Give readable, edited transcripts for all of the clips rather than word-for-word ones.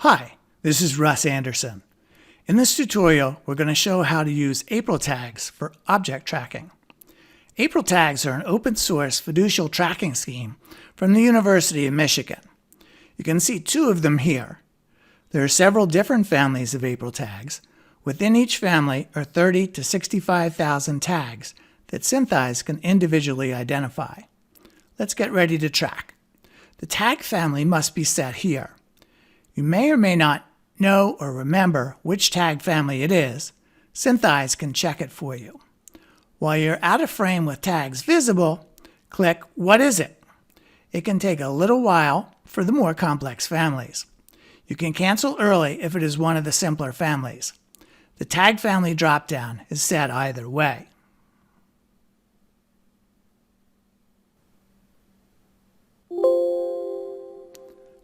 Hi, this is Russ Anderson. In this tutorial, we're going to show how to use AprilTags for object tracking. AprilTags are an open source fiducial tracking scheme from the University of Michigan. You can see two of them here. There are several different families of AprilTags. Within each family are 30 to 65,000 tags that SynthEyes can individually identify. Let's get ready to track. The tag family must be set here. You may or may not know or remember which tag family it is. SynthEyes can check it for you. While you're out of frame with tags visible, click What is it? It can take a little while for the more complex families. You can cancel early if it is one of the simpler families. The tag family dropdown is set either way.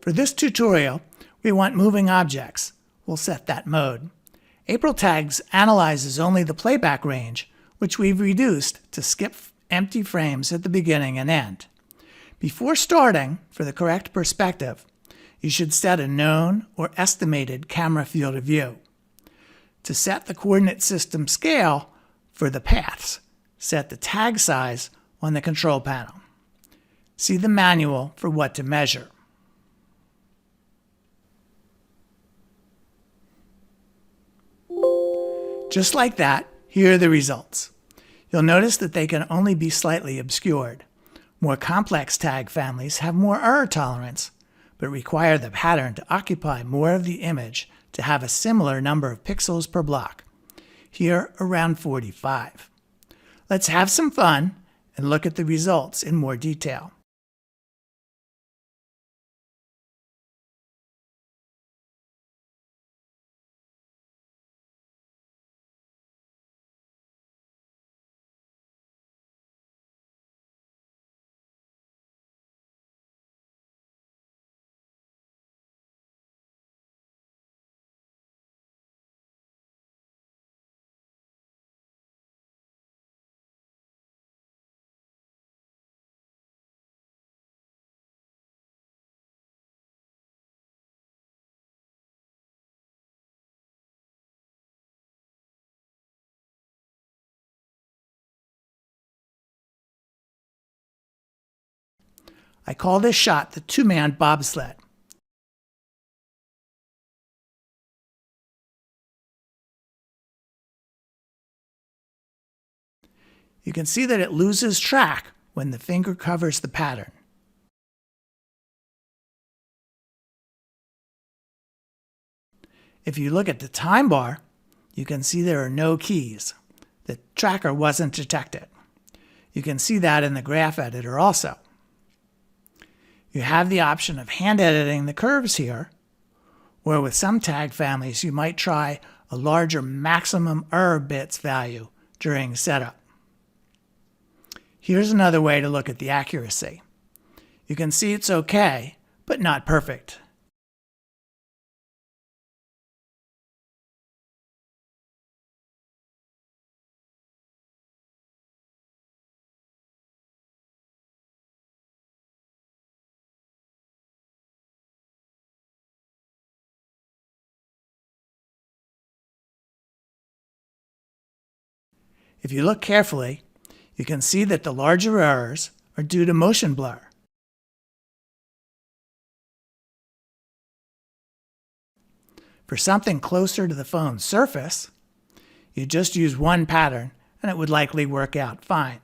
For this tutorial, we want moving objects. We'll set that mode. AprilTags analyzes only the playback range, which we've reduced to skip empty frames at the beginning and end. Before starting, for the correct perspective, you should set a known or estimated camera field of view. To set the coordinate system scale for the paths, set the tag size on the control panel. See the manual for what to measure. Just like that, here are the results. You'll notice that they can only be slightly obscured. More complex tag families have more error tolerance, but require the pattern to occupy more of the image to have a similar number of pixels per block. Here, around 45. Let's have some fun and look at the results in more detail. I call this shot the two-man bobsled. You can see that it loses track when the finger covers the pattern. If you look at the time bar, you can see there are no keys. The tracker wasn't detected. You can see that in the graph editor also. You have the option of hand editing the curves here, or with some tag families you might try a larger maximum error bits value during setup. Here's another way to look at the accuracy. You can see it's okay, but not perfect. If you look carefully, you can see that the larger errors are due to motion blur. For something closer to the phone's surface, you just use one pattern and it would likely work out fine.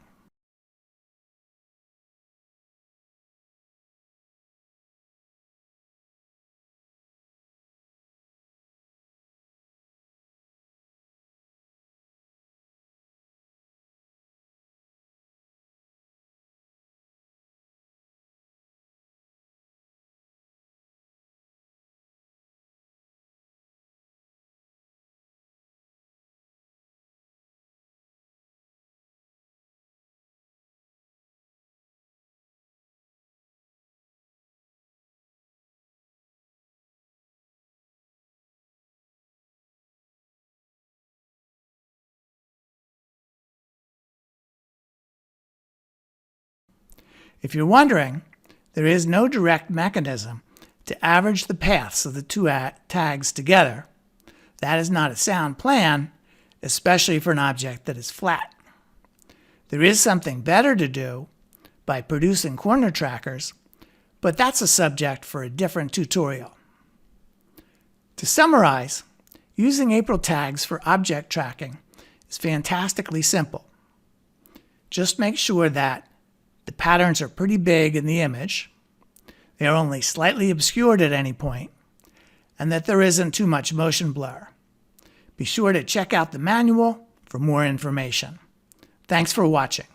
If you're wondering, there is no direct mechanism to average the paths of the two tags together, that is not a sound plan, especially for an object that is flat. There is something better to do by producing corner trackers, but that's a subject for a different tutorial. To summarize, using AprilTags for object tracking is fantastically simple. Just make sure that the patterns are pretty big in the image, they are only slightly obscured at any point, and that there isn't too much motion blur. Be sure to check out the manual for more information. Thanks for watching.